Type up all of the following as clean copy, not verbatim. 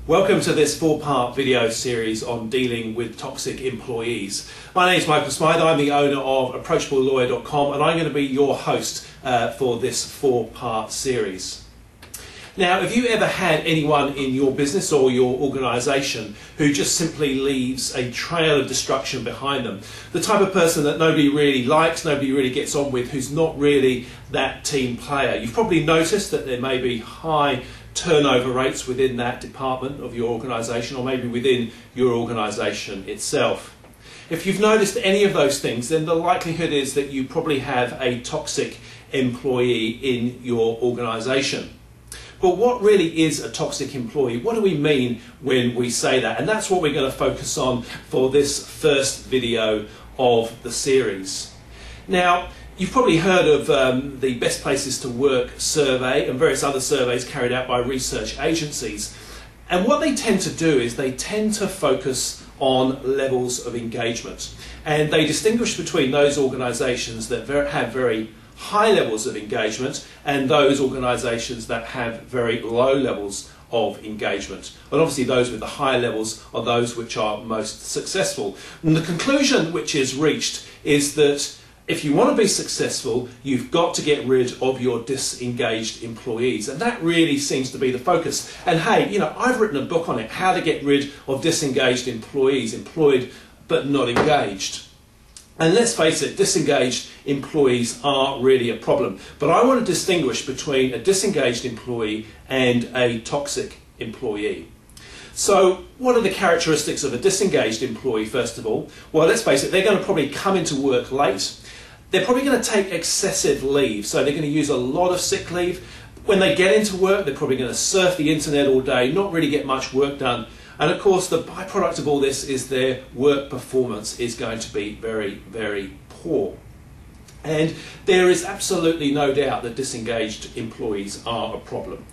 Welcome to this four-part video series on dealing with toxic employees. My name is Michael Smythe, I'm the owner of ApproachableLawyer.com and I'm going to be your host for this four-part series. Now, have you ever had anyone in your business or your organisation who just simply leaves a trail of destruction behind them? The type of person that nobody really likes, nobody really gets on with, who's not really that team player. You've probably noticed that there may be high turnover rates within that department of your organisation, or maybe within your organisation itself. If you've noticed any of those things, then the likelihood is that you probably have a toxic employee in your organisation. But what really is a toxic employee? What do we mean when we say that? And that's what we're going to focus on for this first video of the series. Now, you've probably heard of the Best Places to Work survey and various other surveys carried out by research agencies. And what they tend to do is they tend to focus on levels of engagement. And they distinguish between those organisations that have very high levels of engagement and those organisations that have very low levels of engagement. And obviously those with the higher levels are those which are most successful. And the conclusion which is reached is that if you want to be successful, you've got to get rid of your disengaged employees. And that really seems to be the focus. And hey, I've written a book on it, how to get rid of disengaged employees, employed but not engaged. And let's face it, disengaged employees are really a problem. But I want to distinguish between a disengaged employee and a toxic employee. So what are the characteristics of a disengaged employee, first of all? Well, let's face it, they're going to probably come into work late. They're probably going to take excessive leave, so they're going to use a lot of sick leave. When they get into work, they're probably going to surf the internet all day, not really get much work done. And of course, the byproduct of all this is their work performance is going to be very, very poor. And there is absolutely no doubt that disengaged employees are a problem,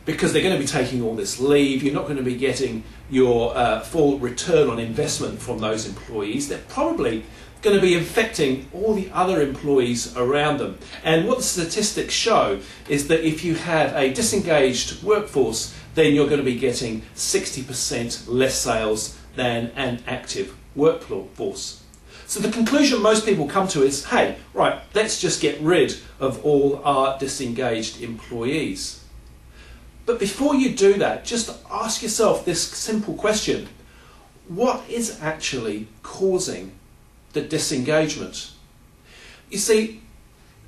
because they're going to be taking all this leave. You're not going to be getting your full return on investment from those employees. They're probably going to be infecting all the other employees around them. And what the statistics show is that if you have a disengaged workforce, then you're going to be getting 60% less sales than an active workforce. So the conclusion most people come to is, hey, right, let's just get rid of all our disengaged employees. But before you do that, just ask yourself this simple question: what is actually causing the disengagement? You see,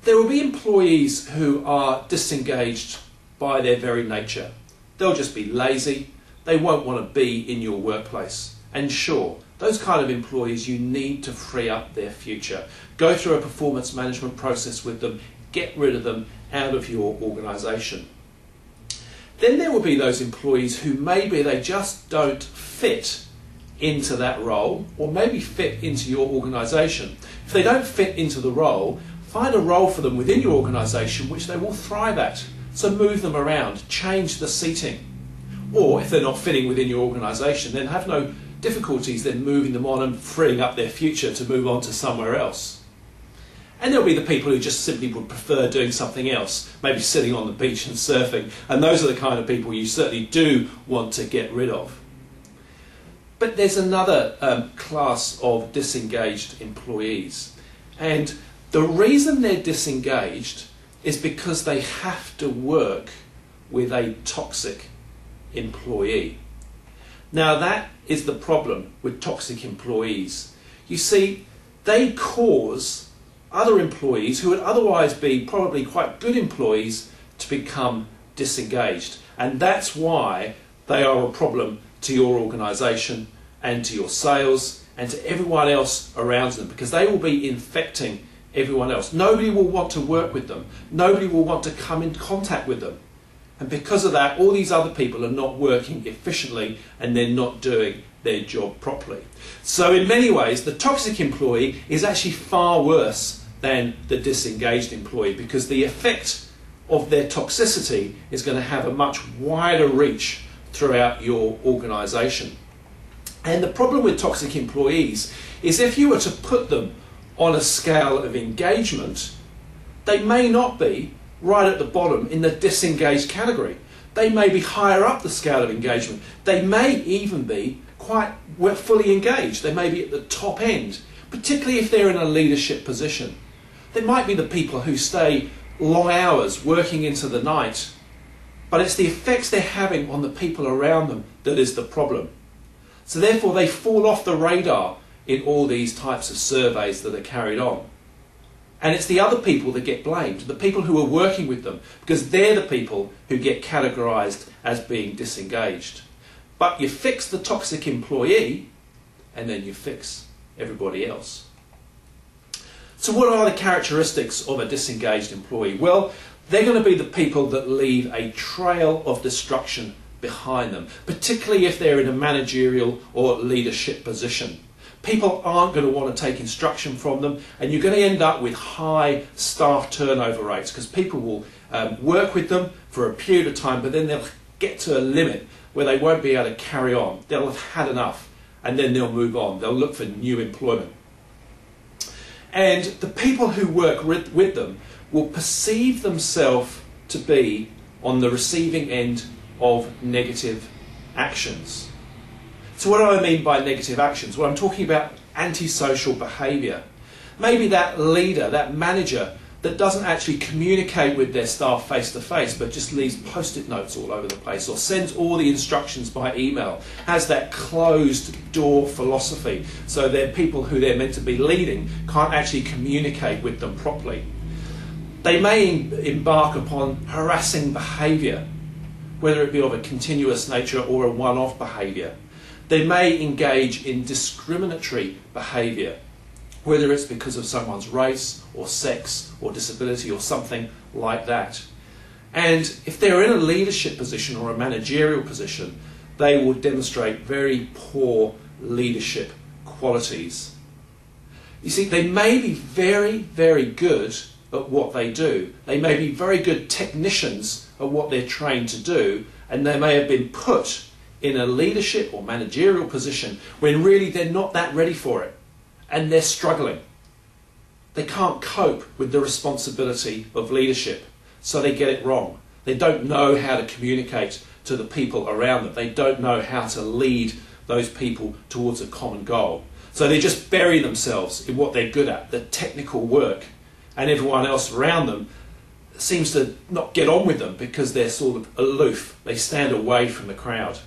there will be employees who are disengaged by their very nature. They'll just be lazy, they won't want to be in your workplace. And sure, those kind of employees, you need to free up their future. Go through a performance management process with them, get rid of them out of your organisation. Then there will be those employees who maybe they just don't fit into that role, or maybe fit into your organisation. If they don't fit into the role, find a role for them within your organisation which they will thrive at. So move them around, change the seating. Or if they're not fitting within your organisation, then have no difficulties then moving them on and freeing up their future to move on to somewhere else. And there'll be the people who just simply would prefer doing something else, maybe sitting on the beach and surfing, and those are the kind of people you certainly do want to get rid of. But there's another class of disengaged employees, and the reason they're disengaged is because they have to work with a toxic employee. Now that is the problem with toxic employees. You see, they cause other employees who would otherwise be probably quite good employees to become disengaged. And that's why they are a problem to your organisation and to your sales and to everyone else around them, because they will be infecting everyone else. Nobody will want to work with them. Nobody will want to come in contact with them. And because of that, all these other people are not working efficiently and they're not doing their job properly. So in many ways, the toxic employee is actually far worse than the disengaged employee, because the effect of their toxicity is going to have a much wider reach throughout your organisation. And the problem with toxic employees is if you were to put them on a scale of engagement, they may not be right at the bottom in the disengaged category. They may be higher up the scale of engagement. They may even be quite fully engaged. They may be at the top end, particularly if they're in a leadership position. They might be the people who stay long hours working into the night, but it's the effects they're having on the people around them that is the problem. So therefore they fall off the radar in all these types of surveys that are carried on. And it's the other people that get blamed, the people who are working with them, because they're the people who get categorised as being disengaged. But you fix the toxic employee, and then you fix everybody else. So what are the characteristics of a disengaged employee? Well, they're going to be the people that leave a trail of destruction behind them, particularly if they're in a managerial or leadership position. People aren't going to want to take instruction from them, and you're going to end up with high staff turnover rates because people will work with them for a period of time, but then they'll get to a limit where they won't be able to carry on. They'll have had enough, and then they'll move on. They'll look for new employment. And the people who work with them will perceive themselves to be on the receiving end of negative actions. So what do I mean by negative actions? Well, I'm talking about antisocial behaviour. Maybe that leader, that manager, that doesn't actually communicate with their staff face to face, but just leaves post-it notes all over the place, or sends all the instructions by email, has that closed door philosophy, so they're people who they're meant to be leading can't actually communicate with them properly. They may embark upon harassing behaviour, whether it be of a continuous nature or a one-off behaviour. They may engage in discriminatory behaviour, whether it's because of someone's race or sex or disability or something like that. And if they're in a leadership position or a managerial position, they will demonstrate very poor leadership qualities. You see, they may be very, very good at what they do. They may be very good technicians at what they're trained to do, and they may have been put in a leadership or managerial position when really they're not that ready for it, and they're struggling. They can't cope with the responsibility of leadership, so they get it wrong. They don't know how to communicate to the people around them. They don't know how to lead those people towards a common goal. So they just bury themselves in what they're good at, the technical work, and everyone else around them seems to not get on with them because they're sort of aloof. They stand away from the crowd.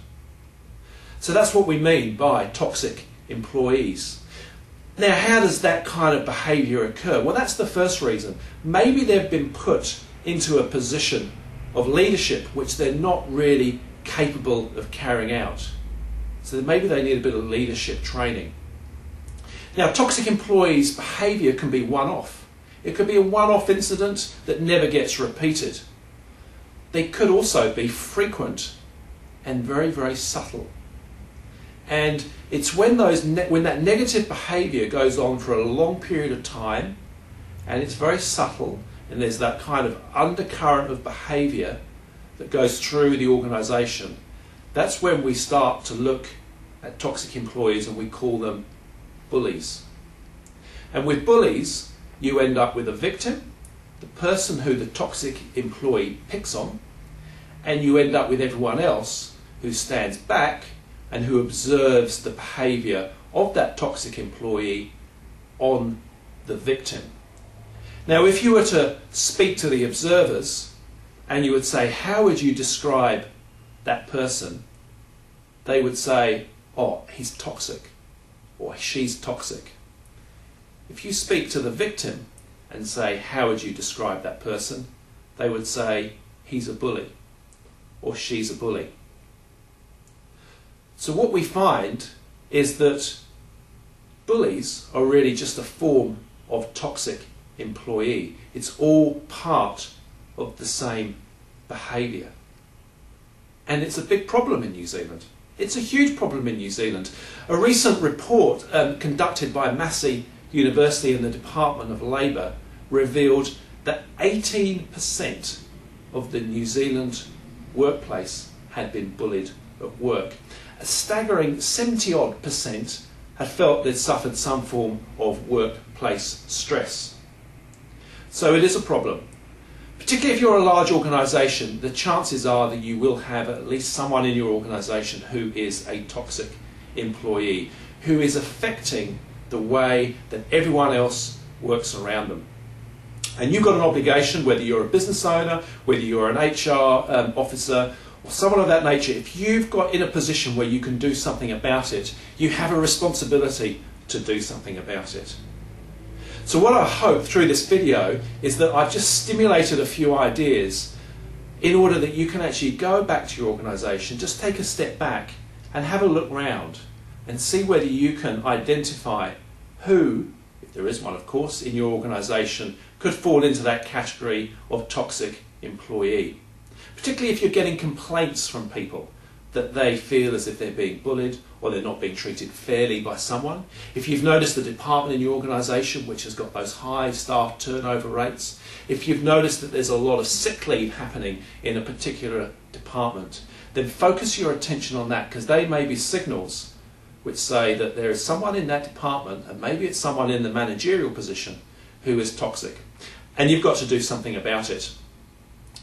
So that's what we mean by toxic employees. Now, how does that kind of behaviour occur? Well, that's the first reason. Maybe they've been put into a position of leadership which they're not really capable of carrying out. So maybe they need a bit of leadership training. Now, toxic employees' behaviour can be one-off. It could be a one-off incident that never gets repeated. They could also be frequent and very, very subtle. And it's when that negative behaviour goes on for a long period of time, and it's very subtle, and there's that kind of undercurrent of behaviour that goes through the organisation, that's when we start to look at toxic employees and we call them bullies. And with bullies, you end up with a victim, the person who the toxic employee picks on, and you end up with everyone else who stands back and who observes the behaviour of that toxic employee on the victim. Now, if you were to speak to the observers and you would say, how would you describe that person? They would say, oh, he's toxic, or she's toxic. If you speak to the victim and say, how would you describe that person? They would say, he's a bully, or she's a bully. So what we find is that bullies are really just a form of toxic employee. It's all part of the same behaviour. And it's a big problem in New Zealand. It's a huge problem in New Zealand. A recent report conducted by Massey University and the Department of Labour revealed that 18% of the New Zealand workplace had been bullied at work. A staggering 70-odd% had felt they'd suffered some form of workplace stress. So it is a problem. Particularly if you're a large organisation, the chances are that you will have at least someone in your organisation who is a toxic employee, who is affecting the way that everyone else works around them. And you've got an obligation, whether you're a business owner, whether you're an HR officer, or someone of that nature, if you've got in a position where you can do something about it, you have a responsibility to do something about it. So what I hope through this video is that I've just stimulated a few ideas in order that you can actually go back to your organisation, just take a step back and have a look round and see whether you can identify who, if there is one of course, in your organisation could fall into that category of toxic employee. Particularly if you're getting complaints from people that they feel as if they're being bullied or they're not being treated fairly by someone. If you've noticed the department in your organisation which has got those high staff turnover rates, if you've noticed that there's a lot of sick leave happening in a particular department, then focus your attention on that, because they may be signals which say that there is someone in that department, and maybe it's someone in the managerial position, who is toxic. And you've got to do something about it.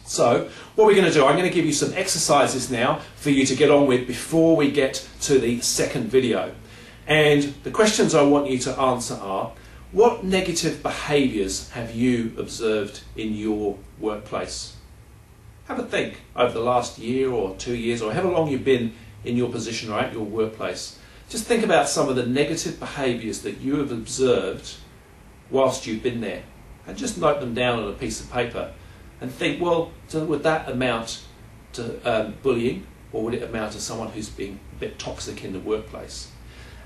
So what we're going to do, I'm going to give you some exercises now for you to get on with before we get to the second video. And the questions I want you to answer are, what negative behaviours have you observed in your workplace? Have a think over the last year or 2 years, or however long you've been in your position or at your workplace. Just think about some of the negative behaviours that you have observed whilst you've been there, and just note them down on a piece of paper and think, well, would that amount to bullying, or would it amount to someone who's being a bit toxic in the workplace?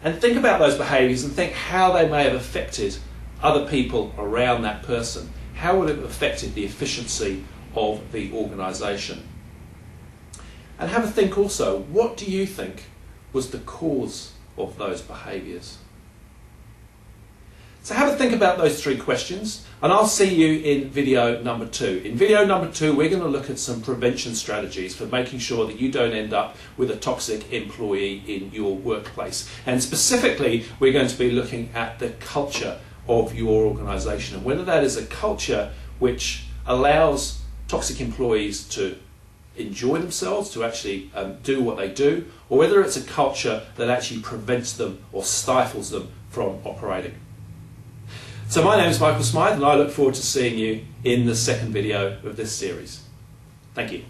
And think about those behaviours and think how they may have affected other people around that person. How would it have affected the efficiency of the organisation? And have a think also, what do you think was the cause of those behaviours? So have a think about those 3 questions, and I'll see you in video number 2. In video number 2, we're going to look at some prevention strategies for making sure that you don't end up with a toxic employee in your workplace. And specifically, we're going to be looking at the culture of your organisation, and whether that is a culture which allows toxic employees to enjoy themselves, to actually do what they do, or whether it's a culture that actually prevents them or stifles them from operating. So my name is Michael Smythe, and I look forward to seeing you in the second video of this series. Thank you.